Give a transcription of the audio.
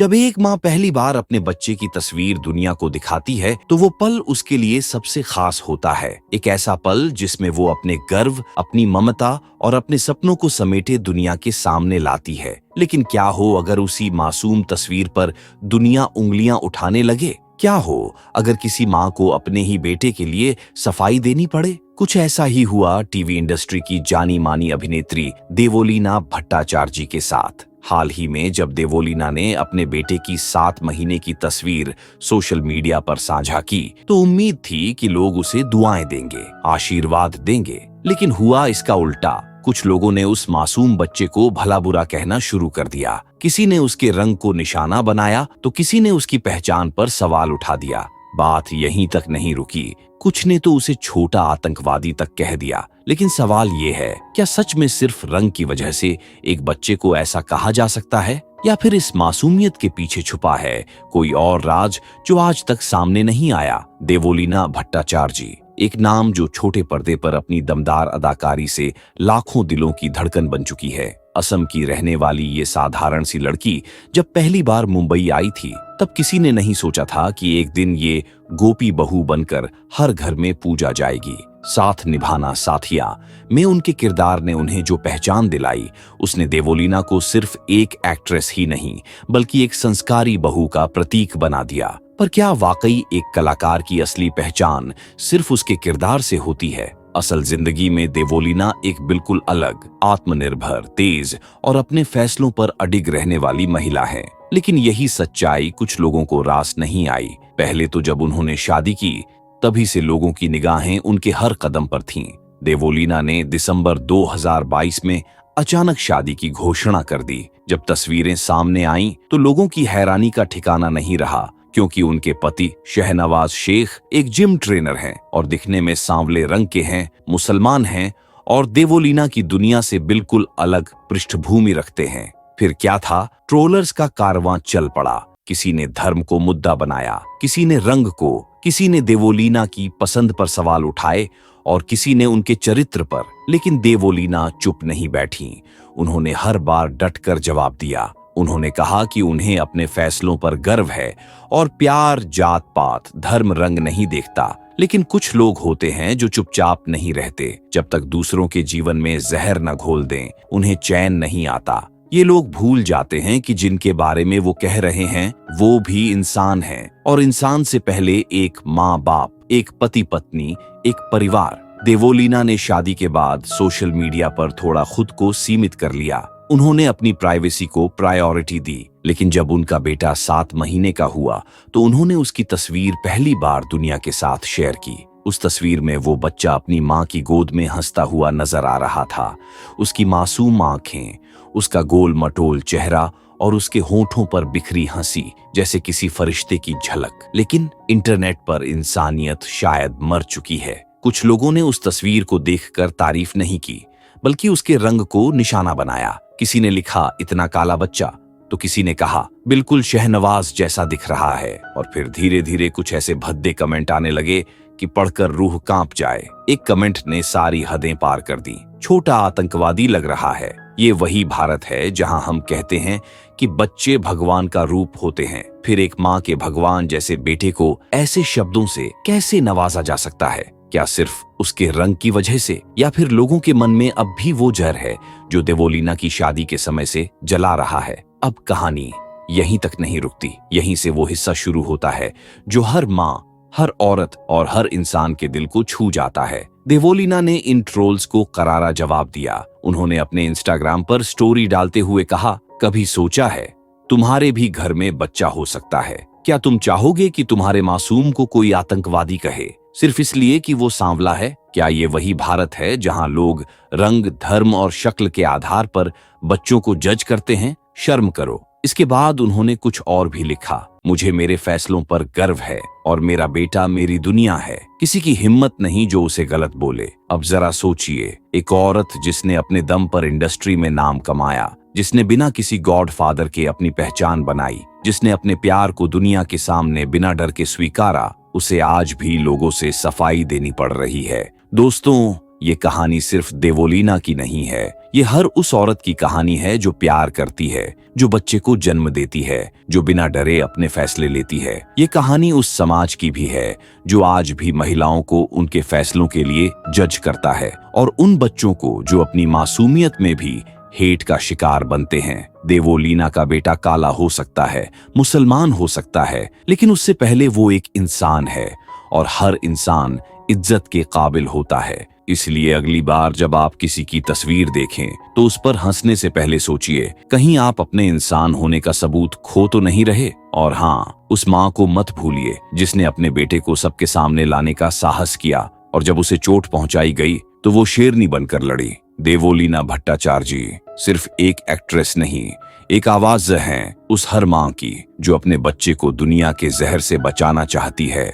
जब एक माँ पहली बार अपने बच्चे की तस्वीर दुनिया को दिखाती है तो वो पल उसके लिए सबसे खास होता है। एक ऐसा पल जिसमें वो अपने गर्व, अपनी ममता और अपने सपनों को समेटे दुनिया के सामने लाती है। लेकिन क्या हो अगर उसी मासूम तस्वीर पर दुनिया उंगलियां उठाने लगे? क्या हो अगर किसी माँ को अपने ही बेटे के लिए सफाई देनी पड़े? कुछ ऐसा ही हुआ टीवी इंडस्ट्री की जानी मानी अभिनेत्री देवोलीना भट्टाचार्य के साथ। हाल ही में जब देवोलीना ने अपने बेटे की 7 महीने की तस्वीर सोशल मीडिया पर साझा की तो उम्मीद थी कि लोग उसे दुआएं देंगे, आशीर्वाद देंगे। लेकिन हुआ इसका उल्टा। कुछ लोगों ने उस मासूम बच्चे को भला बुरा कहना शुरू कर दिया। किसी ने उसके रंग को निशाना बनाया तो किसी ने उसकी पहचान पर सवाल उठा दिया। बात यहीं तक नहीं रुकी, कुछ ने तो उसे छोटा आतंकवादी तक कह दिया। लेकिन सवाल ये है, क्या सच में सिर्फ रंग की वजह से एक बच्चे को ऐसा कहा जा सकता है, या फिर इस मासूमियत के पीछे छुपा है कोई और राज जो आज तक सामने नहीं आया? देवोलीना भट्टाचार्य, एक नाम जो छोटे पर्दे पर अपनी दमदार अदाकारी से लाखों दिलों की धड़कन बन चुकी है। असम की रहने वाली ये साधारण सी लड़की जब पहली बार मुंबई आई थी तब किसी ने नहीं सोचा था कि एक दिन ये गोपी बहू बनकर हर घर में पूजा जाएगी। साथ निभाना साथिया में उनके किरदार ने उन्हें जो पहचान दिलाई, उसने देवोलीना को सिर्फ एक एक्ट्रेस ही नहीं बल्कि एक संस्कारी बहू का प्रतीक बना दिया। पर क्या वाकई एक कलाकार की असली पहचान सिर्फ उसके किरदार से होती है? असल जिंदगी में देवोलीना एक बिल्कुल अलग, आत्मनिर्भर, तेज और अपने फैसलों पर अडिग रहने वाली महिला है। लेकिन यही सच्चाई कुछ लोगों को रास नहीं आई। पहले तो जब उन्होंने शादी की तभी से लोगों की निगाहें उनके हर कदम पर थीं। देवोलीना ने दिसंबर 2022 में अचानक शादी की घोषणा कर दी। जब तस्वीरें सामने आईं तो लोगों की हैरानी का ठिकाना नहीं रहा, क्योंकि उनके पति शहनवाज शेख एक जिम ट्रेनर हैं और दिखने में सांवले रंग के हैं, मुसलमान हैं और देवोलीना की दुनिया से बिल्कुल अलग पृष्ठभूमि रखते हैं। फिर क्या था, ट्रोलर्स का कारवां चल पड़ा। किसी ने धर्म को मुद्दा बनाया, किसी ने रंग को, किसी ने देवोलीना की पसंद पर सवाल उठाए और किसी ने उनके चरित्र पर। लेकिन देवोलीना चुप नहीं बैठी। उन्होंने हर बार डटकर जवाब दिया। उन्होंने कहा कि उन्हें अपने फैसलों पर गर्व है और प्यार जात पात, धर्म, रंग नहीं देखता। लेकिन कुछ लोग होते हैं जो चुपचाप नहीं रहते। जब तक दूसरों के जीवन में जहर न घोल दें उन्हें चैन नहीं आता। ये लोग भूल जाते हैं कि जिनके बारे में वो कह रहे हैं वो भी इंसान हैं, और इंसान से पहले एक माँ बाप, एक पति पत्नी, एक परिवार। देवोलीना ने शादी के बाद सोशल मीडिया पर थोड़ा खुद को सीमित कर लिया। उन्होंने अपनी प्राइवेसी को प्रायोरिटी दी। लेकिन जब उनका बेटा 7 महीने का हुआ तो उन्होंने उसकी तस्वीर पहली बार दुनिया के साथ शेयर की। उस तस्वीर में वो बच्चा अपनी माँ की गोद में हंसता हुआ नजर आ रहा था। उसकी मासूम आंखें, उसका गोल मटोल चेहरा और उसके होठों पर बिखरी हंसी जैसे किसी फरिश्ते की झलक। लेकिन इंटरनेट पर इंसानियत शायद मर चुकी है। कुछ लोगों ने उस तस्वीर को देखकर तारीफ नहीं की, बल्कि उसके रंग को निशाना बनाया। किसी ने लिखा, इतना काला बच्चा, तो किसी ने कहा, बिल्कुल शहनवाज जैसा दिख रहा है। और फिर धीरे धीरे कुछ ऐसे भद्दे कमेंट आने लगे कि पढ़कर रूह कांप जाए। एक कमेंट ने सारी हदें पार कर दी, छोटा आतंकवादी लग रहा है। ये वही भारत है जहां हम कहते हैं कि बच्चे भगवान का रूप होते हैं। फिर एक माँ के भगवान जैसे बेटे को ऐसे शब्दों से कैसे नवाजा जा सकता है? क्या सिर्फ उसके रंग की वजह से, या फिर लोगों के मन में अब भी वो जहर है जो देवोलीना की शादी के समय से जला रहा है? अब कहानी यहीं तक नहीं रुकती। यहीं से वो हिस्सा शुरू होता है जो हर माँ, हर औरत और हर इंसान के दिल को छू जाता है। देवोलीना ने इन ट्रोल्स को करारा जवाब दिया। उन्होंने अपने इंस्टाग्राम पर स्टोरी डालते हुए कहा, कभी सोचा है तुम्हारे भी घर में बच्चा हो सकता है? क्या तुम चाहोगे कि तुम्हारे मासूम को कोई आतंकवादी कहे सिर्फ इसलिए कि वो सांवला है? क्या ये वही भारत है जहां लोग रंग, धर्म और शक्ल के आधार पर बच्चों को जज करते हैं? शर्म करो। इसके बाद उन्होंने कुछ और भी लिखा, मुझे मेरे फैसलों पर गर्व है और मेरा बेटा मेरी दुनिया है। किसी की हिम्मत नहीं जो उसे गलत बोले। अब जरा सोचिए, एक औरत जिसने अपने दम पर इंडस्ट्री में नाम कमाया, जिसने बिना किसी गॉडफादर के अपनी पहचान बनाई, जिसने अपने प्यार को दुनिया के सामने बिना डर के स्वीकारा, उसे आज भी लोगों से सफाई देनी पड़ रही है। दोस्तों, ये कहानी सिर्फ देवोलीना की नहीं है, ये हर उस औरत की कहानी है जो प्यार करती है, जो बच्चे को जन्म देती है, जो बिना डरे अपने फैसले लेती है। ये कहानी उस समाज की भी है जो आज भी महिलाओं को उनके फैसलों के लिए जज करता है, और उन बच्चों को जो अपनी मासूमियत में भी हेट का शिकार बनते हैं। देवोलीना का बेटा काला हो सकता है, मुसलमान हो सकता है, लेकिन उससे पहले वो एक इंसान है, और हर इंसान इज्जत के काबिल होता है। इसलिए अगली बार जब आप किसी की तस्वीर देखें तो उस पर हंसने से पहले सोचिए, कहीं आप अपने इंसान होने का सबूत खो तो नहीं रहे। और हाँ, उस माँ को मत भूलिए जिसने अपने बेटे को सबके सामने लाने का साहस किया, और जब उसे चोट पहुंचाई गई तो वो शेरनी बनकर लड़ी। देवोलीना भट्टाचार्य जी सिर्फ एक एक्ट्रेस नहीं, एक आवाज है उस हर माँ की जो अपने बच्चे को दुनिया के जहर से बचाना चाहती है।